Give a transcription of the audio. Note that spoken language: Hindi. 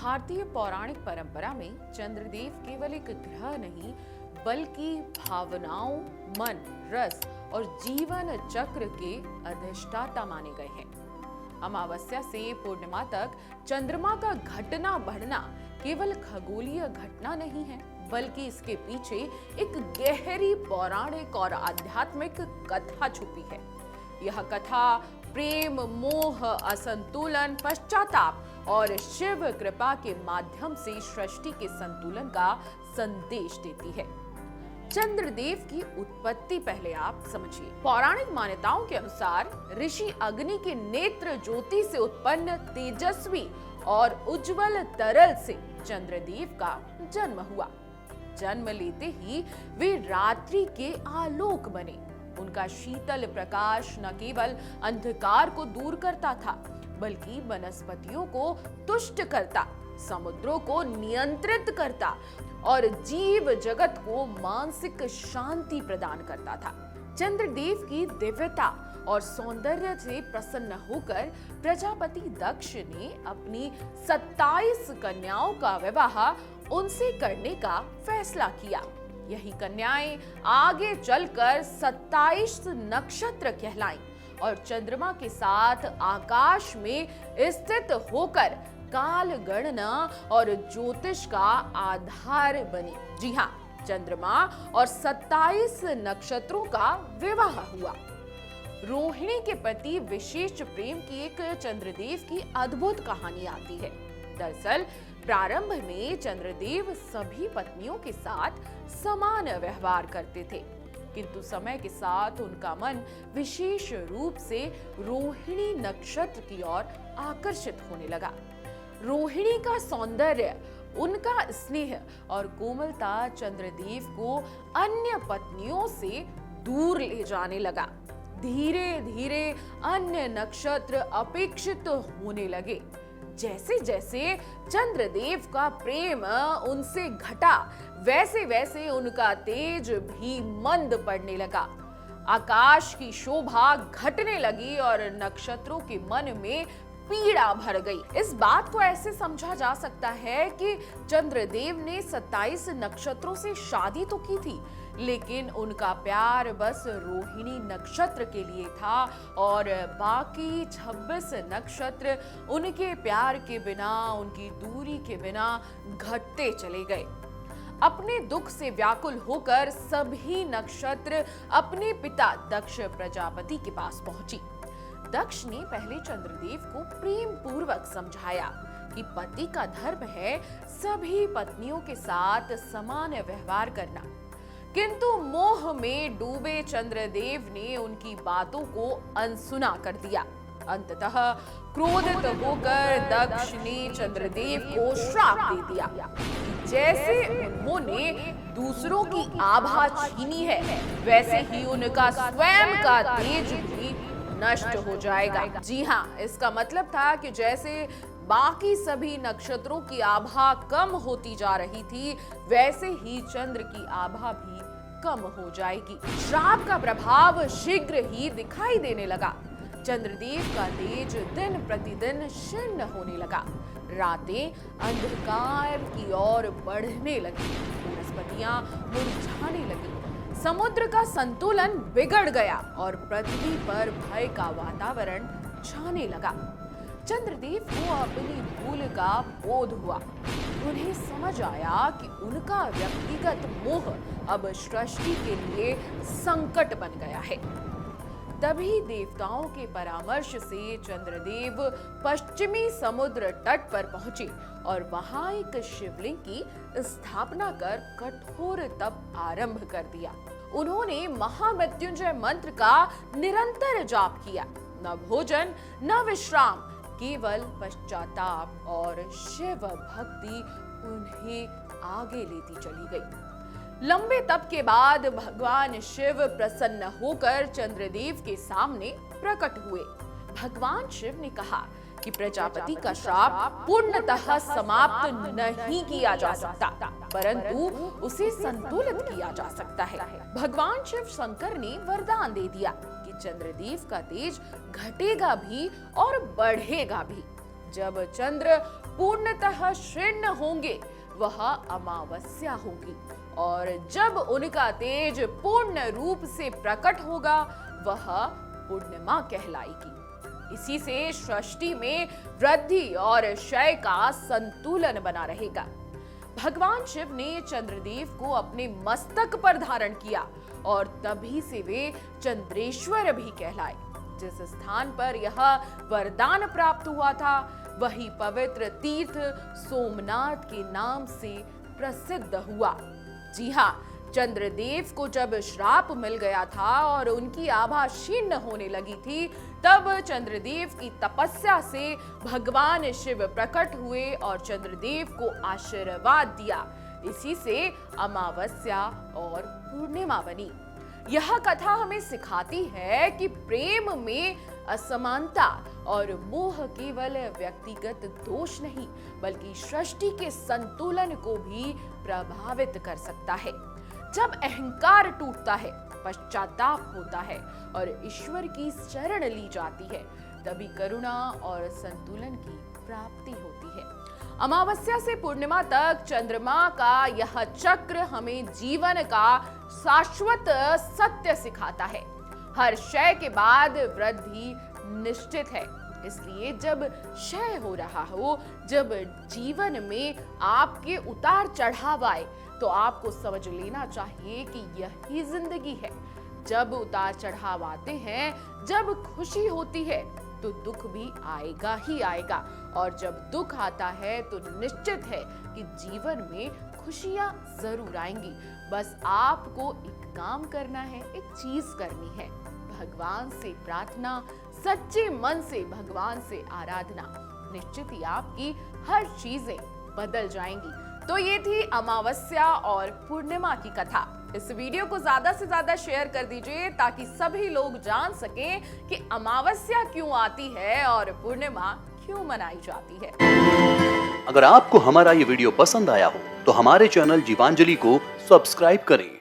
भारतीय पौराणिक परंपरा में चंद्रदेव केवल एक ग्रह नहीं बल्कि भावनाओं, मन, रस और जीवन चक्र के अधिष्ठाता माने गए हैं। अमावस्या से पूर्णिमा तक चंद्रमा का घटना बढ़ना केवल खगोलीय घटना नहीं है, बल्कि इसके पीछे एक गहरी पौराणिक और आध्यात्मिक कथा छुपी है। यह कथा प्रेम, मोह, असंतुलन, पश्चाताप और शिव कृपा के माध्यम से सृष्टि के संतुलन का संदेश देती है। चंद्रदेव की उत्पत्ति पहले आप समझिए। पौराणिक मान्यताओं के अनुसार ऋषि अग्नि के नेत्र ज्योति से उत्पन्न तेजस्वी और उज्जवल तरल से चंद्रदेव का जन्म हुआ। जन्म लेते ही वे रात्रि के आलोक बने। उनका शीतल प्रकाश न केवल अंधकार को दूर करता था, बल्कि वनस्पतियों को तुष्ट करता, समुद्रों को नियंत्रित करता और जीव जगत को मानसिक शांति प्रदान करता था। चंद्रदेव की दिव्यता और सौंदर्य से प्रसन्न होकर प्रजापति दक्ष ने अपनी 27 कन्याओं का विवाह उनसे करने का फैसला किया। यही कन्याएं आगे चलकर 27 नक्षत्र कहलाईं और चंद्रमा के साथ आकाश में स्थित होकर काल गणना और ज्योतिष का आधार बनी। जी हाँ, चंद्रमा और 27 नक्षत्रों का विवाह हुआ। रोहिणी के प्रति विशेष प्रेम की एक चंद्रदेव की अद्भुत कहानी आती है। दरअसल प्रारंभ में चंद्रदेव सभी पत्नियों के साथ समान व्यवहार करते थे, किंतु समय के साथ उनका मन विशेष रूप से रोहिणी नक्षत्र की ओर आकर्षित होने लगा। रोहिणी का सौंदर्य, उनका स्नेह और कोमलता चंद्रदेव को अन्य पत्नियों से दूर ले जाने लगा। धीरे धीरे अन्य नक्षत्र अपेक्षित होने लगे। जैसे जैसे चंद्रदेव का प्रेम उनसे घटा, वैसे वैसे उनका तेज भी मंद पड़ने लगा। आकाश की शोभा घटने लगी और नक्षत्रों के मन में पीड़ा भर गई। इस बात को ऐसे समझा जा सकता है कि चंद्रदेव ने 27 नक्षत्रों से शादी तो की थी, लेकिन उनका प्यार बस रोहिणी नक्षत्र के लिए था और बाकी 26 नक्षत्र उनके प्यार के बिना, उनकी दूरी के बिना घटते चले गए। अपने दुख से व्याकुल होकर सभी नक्षत्र अपने पिता दक्ष प्रजापति के पास पहुंची। दक्ष ने पहले चंद्रदेव को प्रेम पूर्वक समझाया कि पति का धर्म है सभी पत्नियों के साथ समान व्यवहार करना, किंतु मोह में डूबे चंद्रदेव ने उनकी बातों को अनसुना कर दिया। अंततः क्रोधित होकर दक्ष ने चंद्रदेव को श्राप दे दिया। जैसे उन्होंने दूसरों की आभा छीनी है, वैसे ही उनका स्वयं का तेज भी नष्ट हो जाएगा। जी हाँ, इसका मतलब था कि जैसे बाकी सभी नक्षत्रों की आभा कम होती जा रही थी, वैसे ही चंद्र की आभा भी कम हो जाएगी। श्राप का प्रभाव शीघ्र ही दिखाई देने लगा। चंद्रदेव का तेज दिन प्रतिदिन क्षीण होने लगा। रातें अंधकार की ओर बढ़ने लगी, वनस्पतियां मुरझाने लगी, समुद्र का संतुलन बिगड़ गया और पृथ्वी पर भय का वातावरण छाने लगा। चंद्रदेव को अपनी भूल का बोध हुआ। उन्हें समझ आया कि उनका व्यक्तिगत मोह अब सृष्टि के लिए संकट बन गया है। तभी देवताओं के परामर्श से चंद्रदेव पश्चिमी समुद्र तट पर पहुंचे और वहां एक शिवलिंग की स्थापना कर कठोर तप आरंभ कर दिया। उन्होंने महामृत्युंजय मंत्र का निरंतर जाप किया। न भोजन, न विश्राम, केवल पश्चाताप और शिव भक्ति उन्हें आगे लेती चली गई। लंबे तप के बाद भगवान शिव प्रसन्न होकर चंद्रदेव के सामने प्रकट हुए। भगवान शिव ने कहा कि प्रजापति का श्राप पूर्णतः समाप्त नहीं किया जा सकता, परंतु उसे संतुलित किया जा सकता है। भगवान शिव शंकर ने वरदान दे दिया कि चंद्रदेव का तेज घटेगा भी और बढ़ेगा भी। जब चंद्र पूर्णतः क्षीण होंगे वह अमावस्या होगी, और जब उनका तेज पूर्ण रूप से प्रकट होगा वह पूर्णिमा कहलाएगी। इसी से सृष्टि में वृद्धि और क्षय का संतुलन बना रहेगा। भगवान शिव ने चंद्रदेव को अपने मस्तक पर धारण किया और तभी से वे चंद्रेश्वर भी कहलाए। जिस स्थान पर यह वरदान प्राप्त हुआ था वही पवित्र तीर्थ सोमनाथ के नाम से प्रसिद्ध हुआ। जी हाँ, चंद्रदेव को जब श्राप मिल गया था और उनकी आभा क्षीण होने लगी थी, तब चंद्रदेव की तपस्या से भगवान शिव प्रकट हुए और चंद्रदेव को आशीर्वाद दिया। इसी से अमावस्या और पूर्णिमा बनी। यह कथा हमें सिखाती है कि प्रेम में असमानता और मोह केवल व्यक्तिगत दोष नहीं बल्कि सृष्टि के संतुलन को भी प्रभावित कर सकता है। जब अहंकार टूटता है, पश्चाताप होता है और ईश्वर की शरण ली जाती है, तभी करुणा और संतुलन की प्राप्ति होती है। अमावस्या से पूर्णिमा तक चंद्रमा का यह चक्र हमें जीवन का शाश्वत सत्य सिखाता है। हर क्षय के बाद वृद्धि निश्चित है, इसलिए जब क्षय हो रहा हो, जब जीवन में आपके उतार चढ़ाव आए, तो आपको समझ लेना चाहिए कि यही जिंदगी है। जब उतार चढ़ाव आते हैं, जब खुशी होती है, तो दुख भी आएगा ही आएगा, और जब दुख आता है तो निश्चित है कि जीवन में खुशियां जरूर आएंगी। बस आपको एक काम करना है, एक चीज करनी है, भगवान से प्रार्थना, सच्चे मन से भगवान से आराधना। निश्चित ही आपकी हर चीजें बदल जाएंगी। तो ये थी अमावस्या और पूर्णिमा की कथा। इस वीडियो को ज्यादा से ज्यादा शेयर कर दीजिए ताकि सभी लोग जान सकें कि अमावस्या क्यों आती है और पूर्णिमा क्यों मनाई जाती है। अगर आपको हमारा ये वीडियो पसंद आया हो तो हमारे चैनल जीवांजलि को सब्सक्राइब करें